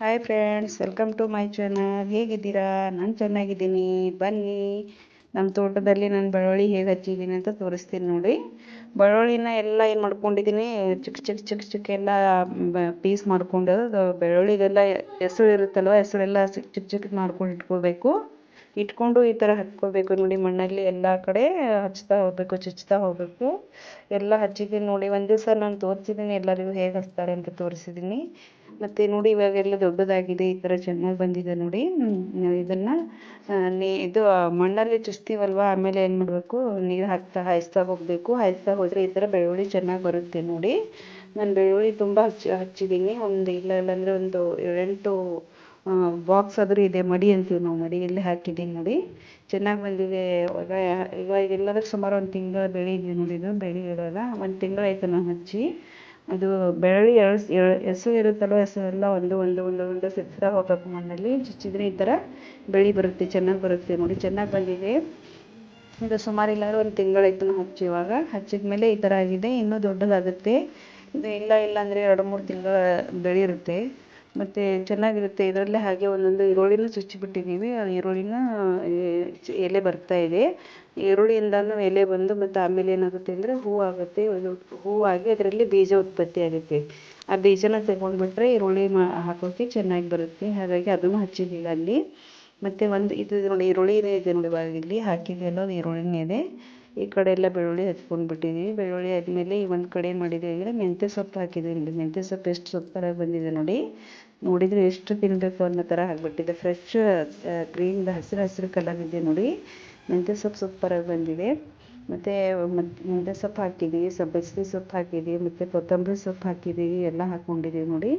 Hi friends, welcome to my channel. ಹೇಗಿದ್ದೀರಾ? ನಾನು ಚೆನ್ನಾಗಿದ್ದೀನಿ. ಬನ್ನಿ, ನಮ್ಮ ತೋಟದಲ್ಲಿ ನಾನು ಬೆಳ್ಳುಳ್ಳಿ ಹೇಗೆ ಹಚ್ಚಿದ್ದೀನಿ ಅಂತ ತೋರಿಸ್ತೀನಿ ನೋಡಿ. ಬೆಳ್ಳುಳ್ಳಿನ ಎಲ್ಲ ಏನು ಮಾಡ್ಕೊಂಡಿದ್ದೀನಿ, ಚಿಕ್ಕ ಚಿಕ್ಕ ಚಿಕ್ಕ ಚಿಕ್ಕ ಎಲ್ಲ ಪೀಸ್ ಮಾಡ್ಕೊಂಡು ಬೆಳ್ಳುಳ್ಳಿದೆಲ್ಲ ಹೆಸರು ಇರುತ್ತಲ್ವ, ಹೆಸರೆಲ್ಲ ಚಿಕ್ಕ ಚಿಕ್ಕ ಮಾಡ್ಕೊಂಡು ಇಟ್ಕೊಂಡು ಈ ಥರ ಹಚ್ಕೋಬೇಕು ನೋಡಿ. ಮಣ್ಣಲ್ಲಿ ಎಲ್ಲ ಕಡೆ ಹಚ್ತಾ ಹೋಗ್ಬೇಕು, ಚುಚ್ತಾ ಹೋಗ್ಬೇಕು. ಎಲ್ಲ ಹಚ್ಚಿದ್ದೀನಿ ನೋಡಿ. ಒಂದು ದಿವಸ ನಾನು ತೋರಿಸಿದ್ದೀನಿ ಎಲ್ಲರಿಗೂ ಹೇಗೆ ಹಚ್ತಾರೆ ಅಂತ ತೋರಿಸಿದ್ದೀನಿ. ಮತ್ತು ನೋಡಿ ಇವಾಗೆಲ್ಲ ದೊಡ್ಡದಾಗಿದೆ, ಈ ಥರ ಚೆನ್ನಾಗಿ ಬಂದಿದೆ ನೋಡಿ. ಇದನ್ನು ಇದು ಮಣ್ಣಲ್ಲಿ ಚುಚ್ತೀವಲ್ವ, ಆಮೇಲೆ ಏನು ಮಾಡಬೇಕು, ನೀರು ಹಾಯಿಸ್ತಾ ಹೋಗಬೇಕು. ಹಾಯಿಸ್ತಾ ಹೋದರೆ ಈ ಥರ ಬೆಳ್ಳುಳ್ಳಿ ಚೆನ್ನಾಗಿ ಬರುತ್ತೆ ನೋಡಿ. ನಾನು ಬೆಳ್ಳುಳ್ಳಿ ತುಂಬ ಹಚ್ಚಿದ್ದೀನಿ. ಇಲ್ಲಾಂದರೆ ಒಂದು 8 ಬಾಕ್ಸ್ ಆದರೂ ಇದೆ. ಮಡಿ ಅಂತೀವಿ ನಾವು, ಮಡಿಯಲ್ಲಿ ಹಾಕಿದ್ದೀನಿ ನೋಡಿ. ಚೆನ್ನಾಗಿ ಬಂದಿದೆ. ಇವಾಗ ಎಲ್ಲಾದರೂ ಸುಮಾರು ಒಂದು ತಿಂಗಳ ಬೆಳೆ ಇದೆ ನೋಡಿ. ಇದು ಬೆಳೆ ಇರೋಲ್ಲ, ಒಂದು ತಿಂಗಳಾಯ್ತು ನಾನು ಹಚ್ಚಿ. ಅದು ಬೆಳ್ಳುಳ್ಳಿ ಹೆಸರು ಇರುತ್ತಲ್ವ, ಹೆಸರೆಲ್ಲ ಒಂದು ಸಿಗ್ತಾ ಹೋಗ್ಬೇಕು. ಮಣ್ಣಲ್ಲಿ ಚುಚ್ಚಿದ್ರೆ ಈ ಥರ ಬೆಳೆ ಬರುತ್ತೆ, ಚೆನ್ನಾಗಿ ಬರುತ್ತೆ ನೋಡಿ. ಚೆನ್ನಾಗಿ ಬಂದಿದೆ. ಇದು ಸುಮಾರು ಇಲ್ಲಾಂದ್ರೆ ಒಂದು ತಿಂಗಳಾಯ್ತು ನಾನು ಹಚ್ಚಿ. ಇವಾಗ ಹಚ್ಚಿದ ಮೇಲೆ ಈ ಥರ ಆಗಿದೆ. ಇನ್ನೂ ದೊಡ್ಡದಾಗುತ್ತೆ ಇದು. ಇಲ್ಲ ಅಂದರೆ 2-3 ತಿಂಗಳ ಬೆಳೆ ಇರುತ್ತೆ. ಮತ್ತು ಚೆನ್ನಾಗಿರುತ್ತೆ. ಇದರಲ್ಲೇ ಹಾಗೆ ಒಂದೊಂದು ಈರುಳ್ಳಿನೂ ಚುಚ್ಚಿಬಿಟ್ಟಿದ್ದೀವಿ. ಆ ಈರುಳ್ಳಿನ ಎಲೆ ಬರ್ತಾ ಇದೆ. ಈರುಳ್ಳಿಯಿಂದನೂ ಎಲೆ ಬಂದು ಮತ್ತು ಆಮೇಲೆ ಏನಾಗುತ್ತೆ ಅಂದರೆ ಹೂವಾಗುತ್ತೆ. ಹೂವಾಗಿ ಅದರಲ್ಲಿ ಬೀಜ ಉತ್ಪತ್ತಿ ಆಗುತ್ತೆ. ಆ ಬೀಜನ ತಗೊಂಡ್ಬಿಟ್ರೆ ಈರುಳ್ಳಿ ಹಾಕೋಕ್ಕೆ ಚೆನ್ನಾಗಿ ಬರುತ್ತೆ. ಹಾಗಾಗಿ ಅದನ್ನು ಹಚ್ಚಿದ್ದೀವಿ ಅಲ್ಲಿ. ಮತ್ತು ಇದು ನೋಡಿ, ಈರುಳ್ಳಿನೇ ಇದೆ ನೋಡಿ. ಇವಾಗ ಇಲ್ಲಿ ಹಾಕಿದ್ದೆಲ್ಲ ಈರುಳ್ಳಿನೇ ಇದೆ. ಈ ಕಡೆ ಎಲ್ಲ ಬೆಳ್ಳುಳ್ಳಿ ಹಚ್ಕೊಂಡ್ಬಿಟ್ಟಿದ್ದೀವಿ. ಬೆಳ್ಳುಳ್ಳಿ ಆದಮೇಲೆ ಈ ಒಂದು ಕಡೆ ಏನು ಮಾಡಿದ್ದೀವಿ ಅಂದರೆ ಮೆಂತ್ಯ ಸೊಪ್ಪು ಹಾಕಿದ್ದೀವಿ. ಮೆಂತ್ಯ ಸೊಪ್ಪು ಎಷ್ಟು ಸೂಪರಾಗಿ ಬಂದಿದೆ ನೋಡಿ. ನೋಡಿದರೆ ಎಷ್ಟು ತಿನ್ನಬೇಕು ಅನ್ನೋ ಥರ ಆಗಿಬಿಟ್ಟಿದೆ. ಫ್ರೆಶ್ ಗ್ರೀನ್ ಹಸಿರು ಕಲರ್ ಇದೆ ನೋಡಿ. ಮೆಂತ್ಯ ಸೊಪ್ಪು ಸೂಪರಾಗಿ ಬಂದಿದೆ. ಮತ್ತು ಮೆಂತ್ಯ ಸೊಪ್ಪು ಹಾಕಿದ್ದೀವಿ, ಸಬ್ಬಸಿಗೆ ಸೊಪ್ಪು ಹಾಕಿದ್ದೀವಿ, ಮತ್ತು ಕೊತ್ತಂಬರಿ ಸೊಪ್ಪು ಹಾಕಿದ್ದೀವಿ. ಎಲ್ಲ ಹಾಕ್ಕೊಂಡಿದ್ದೀವಿ ನೋಡಿ.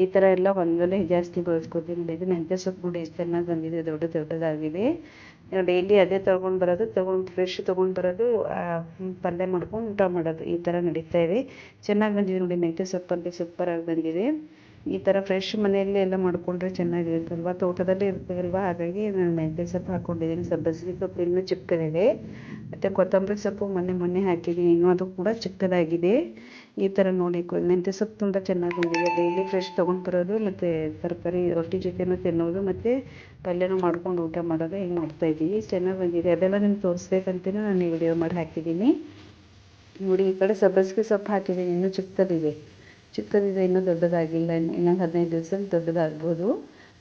ಈ ಥರ ಎಲ್ಲ ಒಂದಲ್ಲೇ ಜಾಸ್ತಿ ಬಳಸ್ಕೊತೀವಿ ನೋಡಿ. ಇದು ಮೆಂತ್ಯ ಸೊಪ್ಪು ನೋಡಿ ಎಷ್ಟು ಚೆನ್ನಾಗಿ ಬಂದಿದೆ, ದೊಡ್ಡದಾಗಿದೆ. ಡೈಲಿ ಅದೇ ಫ್ರೆಶ್ ತೊಗೊಂಡು ಬರೋದು, ಪಲ್ಯ ಮಾಡ್ಕೊಂಡು ಊಟ ಮಾಡೋದು, ಈ ಥರ ನಡೀತಾ ಇದೆ. ಚೆನ್ನಾಗಿ ಬಂದಿದೆ ನೋಡಿ. ಮೆಂತ್ಯ ಸೊಪ್ಪಲ್ಲಿ ಸೂಪರಾಗಿ ಬಂದಿದೆ. ಈ ಥರ ಫ್ರೆಶ್ ಮನೆಯಲ್ಲಿ ಎಲ್ಲ ಮಾಡಿಕೊಂಡ್ರೆ ಚೆನ್ನಾಗಿರುತ್ತಲ್ವ, ತೋಟದಲ್ಲಿ ಇರ್ತದಲ್ವ. ಹಾಗಾಗಿ ನಾನು ಮೆಂತ್ಯ ಸೊಪ್ಪು ಹಾಕ್ಕೊಂಡಿದ್ದೀನಿ. ಸಬ್ಬಸಿಗೆ ಸೊಪ್ಪು ಇನ್ನೂ ಚಿಕ್ಕದಿದೆ. ಮತ್ತು ಕೊತ್ತಂಬರಿ ಸೊಪ್ಪು ಮೊನ್ನೆ ಹಾಕಿದ್ದೀನಿ, ಇನ್ನೂ ಅದು ಕೂಡ ಚಿಕ್ಕದಾಗಿದೆ. ಈ ಥರ ನೋಡಿ, ಮೆಂತ್ಯ ಸೊಪ್ಪು ತುಂಬ ಚೆನ್ನಾಗಿ ಬಂದಿದೆ. ಡೈಲಿ ಫ್ರೆಶ್ ತೊಗೊಂಡು ಬರೋದು, ಮತ್ತು ತರಕಾರಿ ರೊಟ್ಟಿ ಜೊತೆನೂ ತಿನ್ನೋದು, ಮತ್ತು ಪಲ್ಯನೂ ಮಾಡ್ಕೊಂಡು ಊಟ ಮಾಡೋದು, ಹಿಂಗೆ ಮಾಡ್ತಾಯಿದ್ದೀವಿ. ಚೆನ್ನಾಗಿ ಬಂದಿದೆ. ಅದೆಲ್ಲ ನಿಮ್ಗೆ ತೋರಿಸ್ಬೇಕಂತಲೇ ನಾನು ವಿಡಿಯೋ ಮಾಡಿ ಹಾಕಿದ್ದೀನಿ ನೋಡಿ. ಈ ಕಡೆ ಸಬ್ಬಸಿಗೆ ಸೊಪ್ಪು ಹಾಕಿದ್ದೀನಿ, ಇನ್ನೂ ಚಿಕ್ಕದಿದೆ, ಇನ್ನೂ ದೊಡ್ಡದಾಗಿಲ್ಲ. ಇನ್ನೊಂದು 15 ದಿವಸದಲ್ಲಿ ದೊಡ್ಡದಾಗ್ಬೋದು.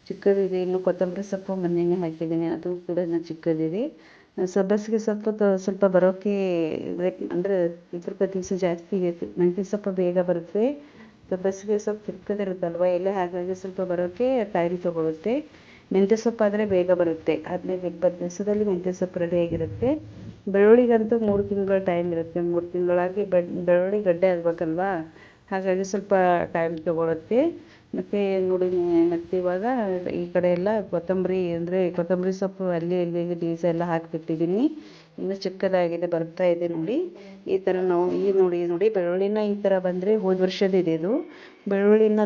ಚಿಕ್ಕದಿದೆ. ಇನ್ನು ಕೊತ್ತಂಬರಿ ಸೊಪ್ಪು ಮೊನ್ನೆ ಹಾಕಿದ್ದೀನಿ, ಅದು ಕೂಡ ಇನ್ನೂ ಚಿಕ್ಕದಿದೆ. ಸಬ್ಬಸಿಗೆ ಸೊಪ್ಪು ಸ್ವಲ್ಪ ಬರೋಕ್ಕೆ ಅಂದರೆ 20 ದಿವಸ ಜಾಸ್ತಿ ಇದೆ. ಮೆಂತ್ಯ ಸೊಪ್ಪು ಬೇಗ ಬರುತ್ತೆ. ಸಬ್ಬಸಿಗೆ ಸೊಪ್ಪು ಚಿಕ್ಕದಿರುತ್ತಲ್ವ ಎಲೆ, ಹಾಗಾಗಿ ಸ್ವಲ್ಪ ಬರೋಕ್ಕೆ ಟೈಮ್ ತೊಗೊಳುತ್ತೆ. ಮೆಂತ್ಯ ಸೊಪ್ಪು ಆದರೆ ಬೇಗ ಬರುತ್ತೆ. 15-20 ದಿವಸದಲ್ಲಿ ಮೆಂತ್ಯ ಸೊಪ್ಪು ರೆಡಿ ಆಗಿರುತ್ತೆ. ಬೆಳ್ಳುಳ್ಳಿಗಂತೂ 3 ತಿಂಗಳ ಟೈಮ್ ಇರುತ್ತೆ. 3 ತಿಂಗಳಾಗಿ ಬೆಳ್ಳುಳ್ಳಿ ಗಡ್ಡೆ ಆಗಬೇಕಲ್ವಾ, ಹಾಗಾಗಿ ಸ್ವಲ್ಪ ಟೈಮ್ ತೊಗೊಳುತ್ತೆ. ಮತ್ತು ನೋಡಿ, ಮತ್ತು ಇವಾಗ ಈ ಕಡೆ ಎಲ್ಲ ಕೊತ್ತಂಬರಿ ಸೊಪ್ಪು ಅಲ್ಲಿ ಬೀಜ ಎಲ್ಲ ಹಾಕಿಬಿಟ್ಟಿದ್ದೀನಿ. ಇನ್ನೂ ಚಿಕ್ಕದಾಗಿದೆ, ಬರ್ತಾ ಇದೆ ನೋಡಿ. ಈ ಥರ ನಾವು ನೋಡಿ ಬೆಳ್ಳುಳ್ಳಿನ ಈ ಥರ ಬಂದರೆ ಹೋದ ವರ್ಷದಿದೆ ಇದು. ಬೆಳ್ಳುಳ್ಳಿನ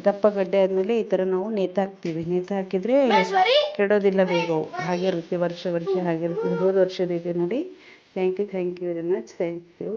ದಪ್ಪ ಗಡ್ಡೆ ಆದಮೇಲೆ ಈ ಥರ ನಾವು ನೇತಾಕ್ತೀವಿ. ಹಾಕಿದರೆ ಕೆಡೋದಿಲ್ಲ ಬೇಗ, ಹಾಗೆ ಇರುತ್ತೆ ವರ್ಷ ಹಾಗಿರುತ್ತೆ. ಹೋದ ವರ್ಷದಿದೆ ನೋಡಿ. Thank you very much. Thank you.